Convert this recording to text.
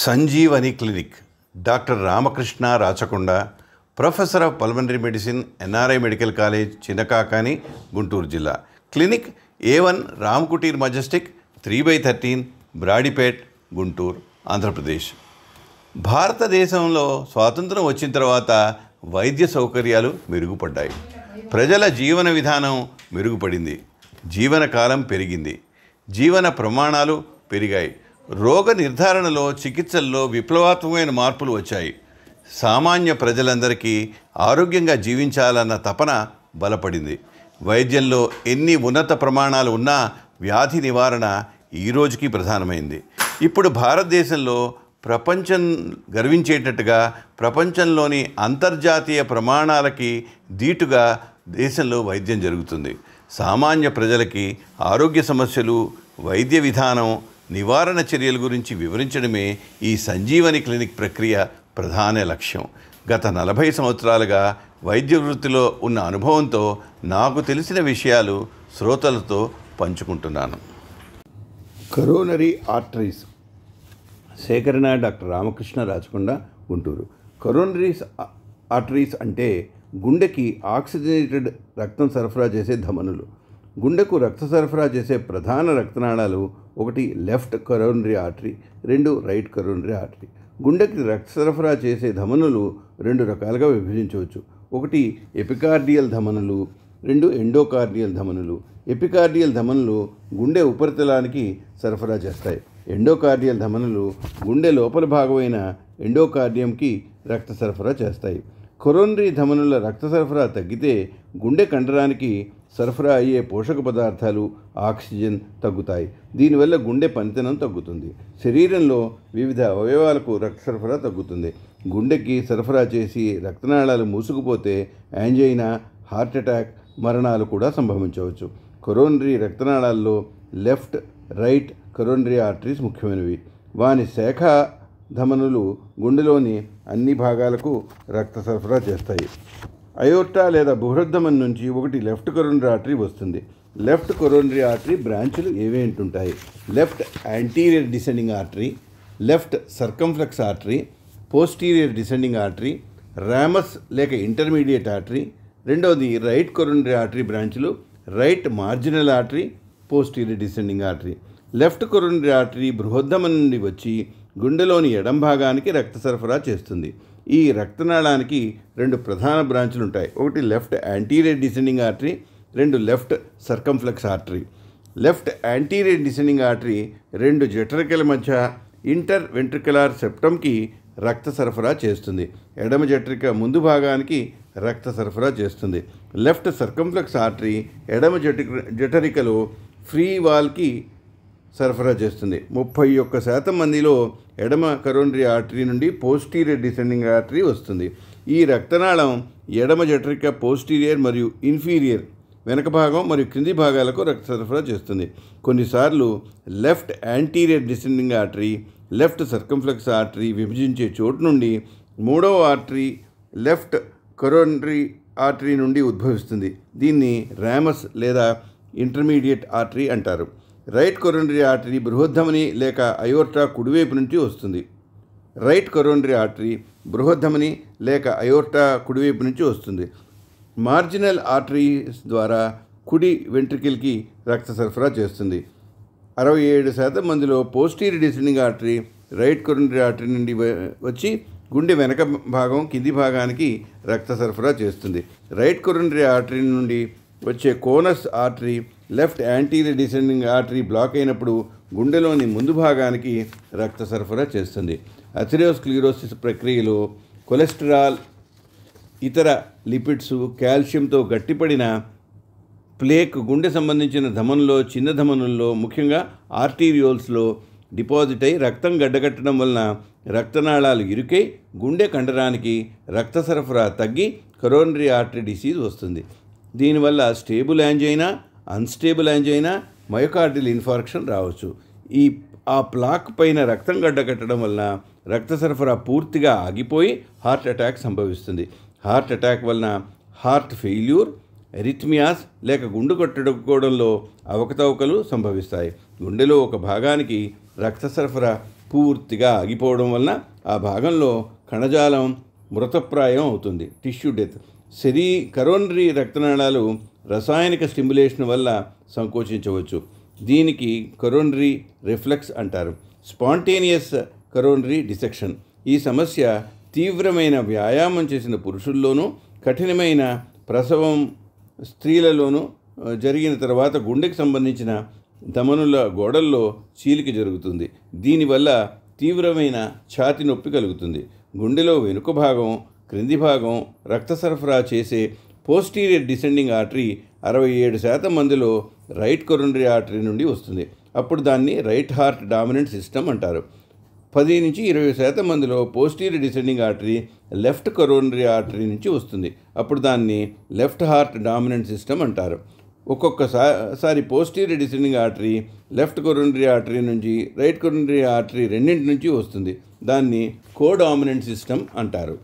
Sanjeevani clinic doctor Ramakrishna Rachakonda, professor of pulmonary medicine, NRI medical college, Chinnakakani, Guntur జిల్లా. Clinic A1 Ramkutir majestic 3/13 Brodipet, Guntur, Andhra Pradesh. భారతదేశంలో స్వాతంత్రం వచ్చిన తర్వాత వైద్య సౌకర్యాలు మెరుగుపడ్డాయి. ప్రజల జీవన విధానం మెరుగుపడింది. జీవనకాలం పెరిగింది. జీవన ప్రమాణాలు పెరిగాయి. రోగ నిర్ధారణలో, చికిత్సల్లో విప్లవాత్మకమైన మార్పులు వచ్చాయి. సామాన్య ప్రజలందరికీ ఆరోగ్యంగా జీవించాలన్న తపన బలపడింది. వైద్యంలో ఎన్ని ఉన్నత ప్రమాణాలు ఉన్నా వ్యాధి నివారణ ఈ రోజుకి ప్రధానమైంది. ఇప్పుడు భారతదేశంలో ప్రపంచం గర్వించేటట్టుగా ప్రపంచంలోని అంతర్జాతీయ ప్రమాణాలకి ధీటుగా దేశంలో వైద్యం జరుగుతుంది. సామాన్య ప్రజలకి ఆరోగ్య సమస్యలు, వైద్య విధానం, నివారణ చర్యల గురించి వివరించడమే ఈ సంజీవని క్లినిక్ ప్రక్రియ ప్రధాన లక్ష్యం. గత 40 సంవత్సరాలుగా వైద్య వృత్తిలో ఉన్న అనుభవంతో నాకు తెలిసిన విషయాలు శ్రోతలతో పంచుకుంటున్నాను. కరోనరీ ఆర్టరీస్ సేకరణ డాక్టర్ రామకృష్ణ రాచకొండ, గుంటూరు. కరోనరీస్ ఆర్టరీస్ అంటే గుండెకి ఆక్సిజనేటెడ్ రక్తం సరఫరా చేసే ధమనులు. గుండెకు రక్త సరఫరా చేసే ప్రధాన రక్తనాళాలు: 1 left coronary artery, 2 right coronary artery. గుండెకి రక్త సరఫరా చేసే ధమనులు 2 రకాలుగా విభజించవచ్చు. 1 ఎపికార్డియల్ ధమనులు, 2 ఎండోకార్డియల్ ధమనులు. ఎపికార్డియల్ ధమనులు గుండె ఉపరితలానికి సరఫరా చేస్తాయి. ఎండోకార్డియల్ ధమనులు గుండె లోపల భాగమైన ఎండోకార్డియంకి రక్త సరఫరా చేస్తాయి. కరోనరీ ధమనుల రక్త సరఫరా తగ్గితే గుండె కండరానికి సరఫరా అయ్యే పోషక పదార్థాలు, ఆక్సిజన్ తగ్గుతాయి. దీనివల్ల గుండె పనితనం తగ్గుతుంది. శరీరంలో వివిధ అవయవాలకు రక్త సరఫరా తగ్గుతుంది. గుండెకి సరఫరా చేసి రక్తనాళాలు మూసుకుపోతే యాంజైనా, హార్ట్ అటాక్, మరణాలు కూడా సంభవించవచ్చు. కరోనరీ రక్తనాళాల్లో లెఫ్ట్, రైట్ కరోనరీ ఆర్టరీస్ ముఖ్యమైనవి. వాని శాఖ ధమనులు గుండెలోని అన్ని భాగాలకు రక్త సరఫరా చేస్తాయి. అయోర్టా లేదా బృహద్దమన్ నుంచి 1 లెఫ్ట్ కరోనరీ ఆర్టరీ వస్తుంది. లెఫ్ట్ కరోనరీ ఆర్టరీ బ్రాంచులు ఏవేంటుంటాయి: left anterior descending artery, left circumflex artery, posterior descending artery, ramus లేక ఇంటర్మీడియట్ ఆర్టరీ. రెండవది రైట్ కరోనరీ ఆర్టరీ బ్రాంచులు: right marginal artery, posterior descending artery. Left coronary artery బృహద్దమన్ నుండి వచ్చి గుండెలోని ఎడం భాగానికి రక్త సరఫరా చేస్తుంది. ఈ రక్తనాళానికి 2 ప్రధాన బ్రాంచులు ఉంటాయి: 1 left anterior descending artery, 2 left circumflex artery. Left anterior descending artery 2 జఠరికల మధ్య ఇంటర్ వెంట్రికులర్ సెప్టమ్కి రక్త సరఫరా చేస్తుంది. ఎడమ జఠరిక ముందు భాగానికి రక్త సరఫరా చేస్తుంది. లెఫ్ట్ సర్కంఫ్లెక్స్ ఆర్టరీ ఎడమ జఠరికలో ఫ్రీ వాల్కి సరఫరా చేస్తుంది. 31% మందిలో ఎడమ కరోనరీ ఆర్టరీ నుండి పోస్టీరియర్ డిసెండింగ్ ఆర్టరీ వస్తుంది. ఈ రక్తనాళం ఎడమ జఠరిక, పోస్టీరియర్ మరియు ఇన్ఫీరియర్ వెనక భాగం మరియు క్రింది భాగాలకు రక్త సరఫరా చేస్తుంది. కొన్నిసార్లు left anterior descending artery left circumflex artery విభజించే చోటు నుండి 3వ ఆర్టరీ లెఫ్ట్ కరోనరీ ఆర్టరీ నుండి ఉద్భవిస్తుంది. దీన్ని రామస్ లేదా ఇంటర్మీడియట్ ఆర్టరీ అంటారు. రైట్ కరోనరీ ఆర్టరీ బృహద్దమని లేక అయోర్టా కుడివైపు నుంచి వస్తుంది. రైట్ కరోనరీ ఆర్టరీ బృహద్దమని లేక అయోర్టా కుడివైపు నుంచి వస్తుంది. మార్జినల్ ఆర్టరీస్ ద్వారా కుడి వెంట్రికల్కి రక్త సరఫరా చేస్తుంది. 67% మందిలో posterior descending artery right coronary artery నుండి వచ్చి గుండె వెనక భాగం, కింది భాగానికి రక్త సరఫరా చేస్తుంది. రైట్ కరోనరీ ఆర్టరీ నుండి వచ్చే conus artery left anterior descending artery block అయినప్పుడు గుండెలోని ముందు భాగానికి రక్త సరఫరా చేస్తుంది. అథెరోస్క్లెరోసిస్ ప్రక్రియలో కొలెస్టరాల్, ఇతర లిపిడ్స్, కాల్షియంతో గట్టిపడిన ప్లేక్ గుండె సంబంధించిన ధమనుల్లో, చిన్న ధమనుల్లో, ముఖ్యంగా ఆర్టీరియోల్స్లో డిపాజిట్ అయి రక్తం గడ్డకట్టడం వలన రక్తనాళాలు ఇరుకై గుండె కండరానికి రక్త సరఫరా తగ్గి కరోనరీ ఆర్టరీ డిసీజ్ వస్తుంది. దీనివల్ల stable angina, unstable angina, myocardial infarction రావచ్చు. ఆ ప్లాక్ పైన రక్తం గడ్డకట్టడం వలన రక్త సరఫరా పూర్తిగా ఆగిపోయి హార్ట్ అటాక్ సంభవిస్తుంది. హార్ట్ అటాక్ వలన హార్ట్ ఫెయిల్యూర్, ఎరిథ్మియాస్ లేక గుండె కొట్టుకోవడంలో అవకతవకలు సంభవిస్తాయి. గుండెలో ఒక భాగానికి రక్త సరఫరా పూర్తిగా ఆగిపోవడం వలన ఆ భాగంలో కణజాలం మృతప్రాయం అవుతుంది, టిష్యూ డెత్. కరోనరీ రక్తనాళాలు రసాయనిక స్టిమ్యులేషన్ వల్ల సంకోచించవచ్చు. దీనికి కరోనరీ రిఫ్లెక్స్ అంటారు. Spontaneous coronary dissection. ఈ సమస్య తీవ్రమైన వ్యాయామం చేసిన పురుషుల్లోనూ, కఠినమైన ప్రసవం స్త్రీలలోనూ జరిగిన తర్వాత గుండెకి సంబంధించిన ధమనుల గోడల్లో చీలిక జరుగుతుంది. దీనివల్ల తీవ్రమైన ఛాతి నొప్పి కలుగుతుంది. గుండెలో వెనుక భాగం, క్రింది భాగం రక్త సరఫరా చేసే పోస్టీరియర్ డిసెండింగ్ ఆర్టరీ 67% మందిలో రైట్ కొరోనరీ ఆర్టరీ నుండి వస్తుంది. అప్పుడు దాన్ని రైట్ హార్ట్ డామినెంట్ సిస్టమ్ అంటారు. 10-20% మందిలో posterior descending artery left coronary artery నుంచి వస్తుంది. అప్పుడు దాన్ని లెఫ్ట్ హార్ట్ డామినెంట్ సిస్టమ్ అంటారు. ఒక్కొక్కసారి posterior descending artery left coronary artery నుంచి, రైట్ కొరోనరీ ఆర్టరీ రెండింటి నుంచి వస్తుంది. దాన్ని కోడామినెంట్ సిస్టమ్ అంటారు.